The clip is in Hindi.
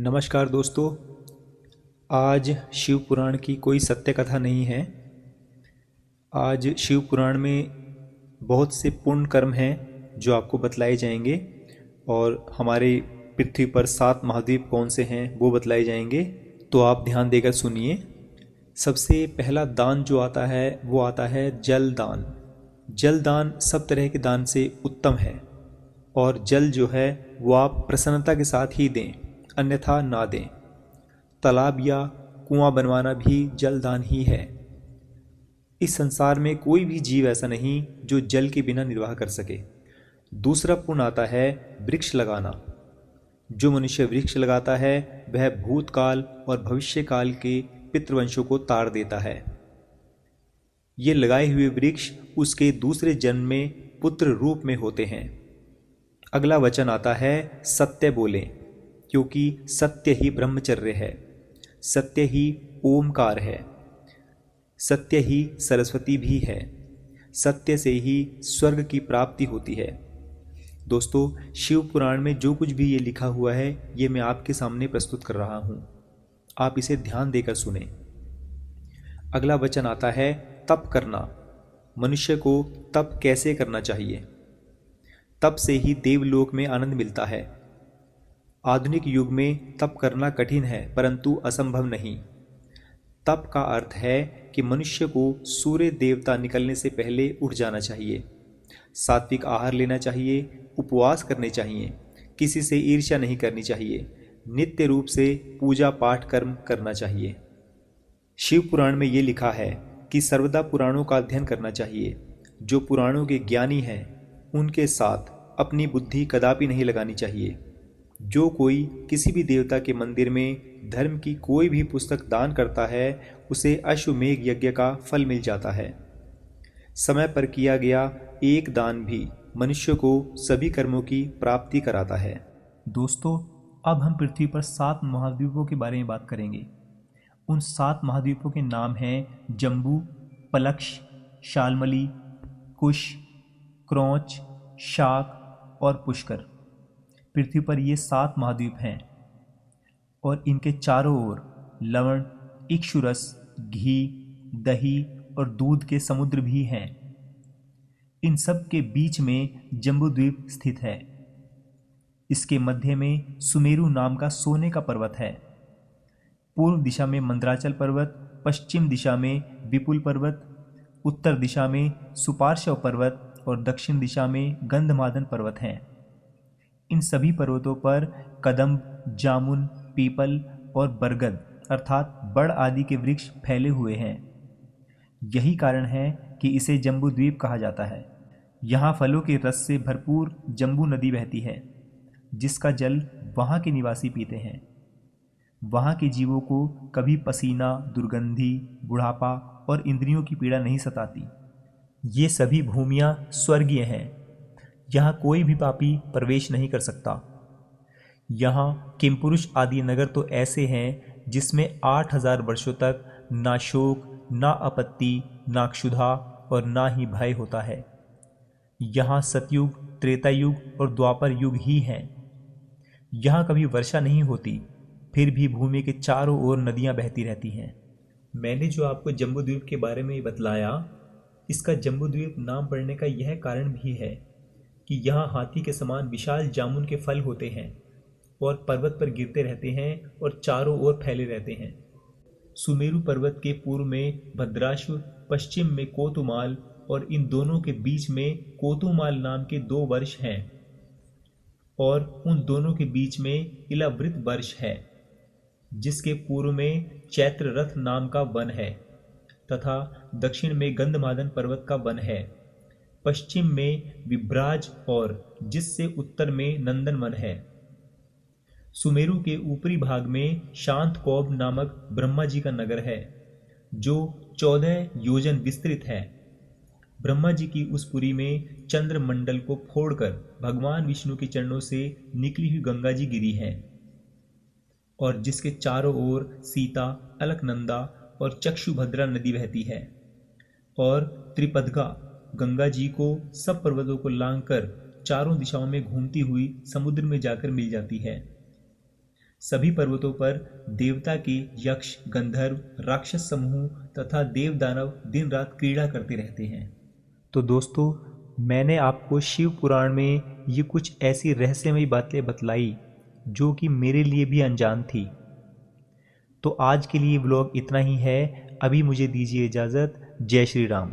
नमस्कार दोस्तों। आज शिव पुराण की कोई सत्य कथा नहीं है। आज शिव पुराण में बहुत से पुण्य कर्म हैं जो आपको बतलाए जाएंगे और हमारे पृथ्वी पर 7 महाद्वीप कौन से हैं वो बतलाए जाएंगे। तो आप ध्यान देकर सुनिए। सबसे पहला दान जो आता है वो आता है जल दान। जल दान सब तरह के दान से उत्तम है और जल जो है वो आप प्रसन्नता के साथ ही दें, अन्यथा ना दें। तालाब या कुआं बनवाना भी जल दान ही है। इस संसार में कोई भी जीव ऐसा नहीं जो जल के बिना निर्वाह कर सके। दूसरा पुण्य आता है वृक्ष लगाना। जो मनुष्य वृक्ष लगाता है वह भूतकाल और भविष्य काल के पितृवंशों को तार देता है। ये लगाए हुए वृक्ष उसके दूसरे जन्म में पुत्र रूप में होते हैं। अगला वचन आता है सत्य बोलें, क्योंकि सत्य ही ब्रह्मचर्य है, सत्य ही ओमकार है, सत्य ही सरस्वती भी है, सत्य से ही स्वर्ग की प्राप्ति होती है। दोस्तों, शिव पुराण में जो कुछ भी ये लिखा हुआ है ये मैं आपके सामने प्रस्तुत कर रहा हूँ। आप इसे ध्यान देकर सुने। अगला वचन आता है तप करना। मनुष्य को तप कैसे करना चाहिए? तप से ही देवलोक में आनंद मिलता है। आधुनिक युग में तप करना कठिन है परंतु असंभव नहीं। तप का अर्थ है कि मनुष्य को सूर्य देवता निकलने से पहले उठ जाना चाहिए, सात्विक आहार लेना चाहिए, उपवास करने चाहिए, किसी से ईर्ष्या नहीं करनी चाहिए, नित्य रूप से पूजा पाठ कर्म करना चाहिए। शिव पुराण में ये लिखा है कि सर्वदा पुराणों का अध्ययन करना चाहिए। जो पुराणों के ज्ञानी हैं उनके साथ अपनी बुद्धि कदापि नहीं लगानी चाहिए। जो कोई किसी भी देवता के मंदिर में धर्म की कोई भी पुस्तक दान करता है उसे अश्वमेघ यज्ञ का फल मिल जाता है। समय पर किया गया एक दान भी मनुष्य को सभी कर्मों की प्राप्ति कराता है। दोस्तों, अब हम पृथ्वी पर 7 महाद्वीपों के बारे में बात करेंगे। उन 7 महाद्वीपों के नाम हैं जम्बू, पलक्ष, शाल्मली, कुश, क्रौच, शाक और पुष्कर। पृथ्वी पर ये 7 महाद्वीप हैं और इनके चारों ओर लवण, इक्षुरस, घी, दही और दूध के समुद्र भी हैं। इन सब के बीच में जम्बूद्वीप स्थित है। इसके मध्य में सुमेरु नाम का सोने का पर्वत है। पूर्व दिशा में मंदराचल पर्वत, पश्चिम दिशा में विपुल पर्वत, उत्तर दिशा में सुपार्श्व पर्वत और दक्षिण दिशा में गंधमादन पर्वत हैं। इन सभी पर्वतों पर कदम्ब, जामुन, पीपल और बरगद अर्थात बड़ आदि के वृक्ष फैले हुए हैं। यही कारण है कि इसे जम्बू द्वीप कहा जाता है। यहाँ फलों के रस से भरपूर जम्बू नदी बहती है, जिसका जल वहाँ के निवासी पीते हैं। वहाँ के जीवों को कभी पसीना, दुर्गंधी, बुढ़ापा और इंद्रियों की पीड़ा नहीं सताती। ये सभी भूमियाँ स्वर्गीय हैं। यहाँ कोई भी पापी प्रवेश नहीं कर सकता। यहाँ किमपुरुष आदि नगर तो ऐसे हैं जिसमें 8000 वर्षों तक ना शोक, ना आपत्ति, ना क्षुधा और ना ही भय होता है। यहाँ सतयुग, त्रेता युग और द्वापर युग ही हैं। यहाँ कभी वर्षा नहीं होती, फिर भी भूमि के चारों ओर नदियाँ बहती रहती हैं। मैंने जो आपको जम्बूद्वीप के बारे में बताया, इसका जम्बूद्वीप नाम पड़ने का यह कारण भी है कि यहाँ हाथी के समान विशाल जामुन के फल होते हैं और पर्वत पर गिरते रहते हैं और चारों ओर फैले रहते हैं। सुमेरु पर्वत के पूर्व में भद्राश्व, पश्चिम में कोतुमाल और इन दोनों के बीच में कोतुमाल नाम के 2 वर्ष हैं और उन दोनों के बीच में इलावृत वर्ष है, जिसके पूर्व में चैत्र रथ नाम का वन है तथा दक्षिण में गंधमादन पर्वत का वन है, पश्चिम में विभ्राज और जिससे उत्तर में नंदन वन है। सुमेरु के ऊपरी भाग में शांतकौब नामक ब्रह्मा जी का नगर है, जो 14 योजन विस्तृत है। ब्रह्मा जी की उस पुरी में चंद्रमंडल को फोड़कर भगवान विष्णु के चरणों से निकली हुई गंगा जी गिरी है और जिसके चारों ओर सीता, अलकनंदा और चक्षुभद्रा नदी बहती है और त्रिपदगा गंगा जी को सब पर्वतों को लांघकर चारों दिशाओं में घूमती हुई समुद्र में जाकर मिल जाती है। सभी पर्वतों पर देवता के यक्ष, गंधर्व, राक्षस समूह तथा देव दानव दिन रात क्रीड़ा करते रहते हैं। तो दोस्तों, मैंने आपको शिव पुराण में ये कुछ ऐसी रहस्यमयी बातें बतलाई जो कि मेरे लिए भी अनजान थी। तो आज के लिए व्लॉग इतना ही है। अभी मुझे दीजिए इजाज़त। जय श्री राम।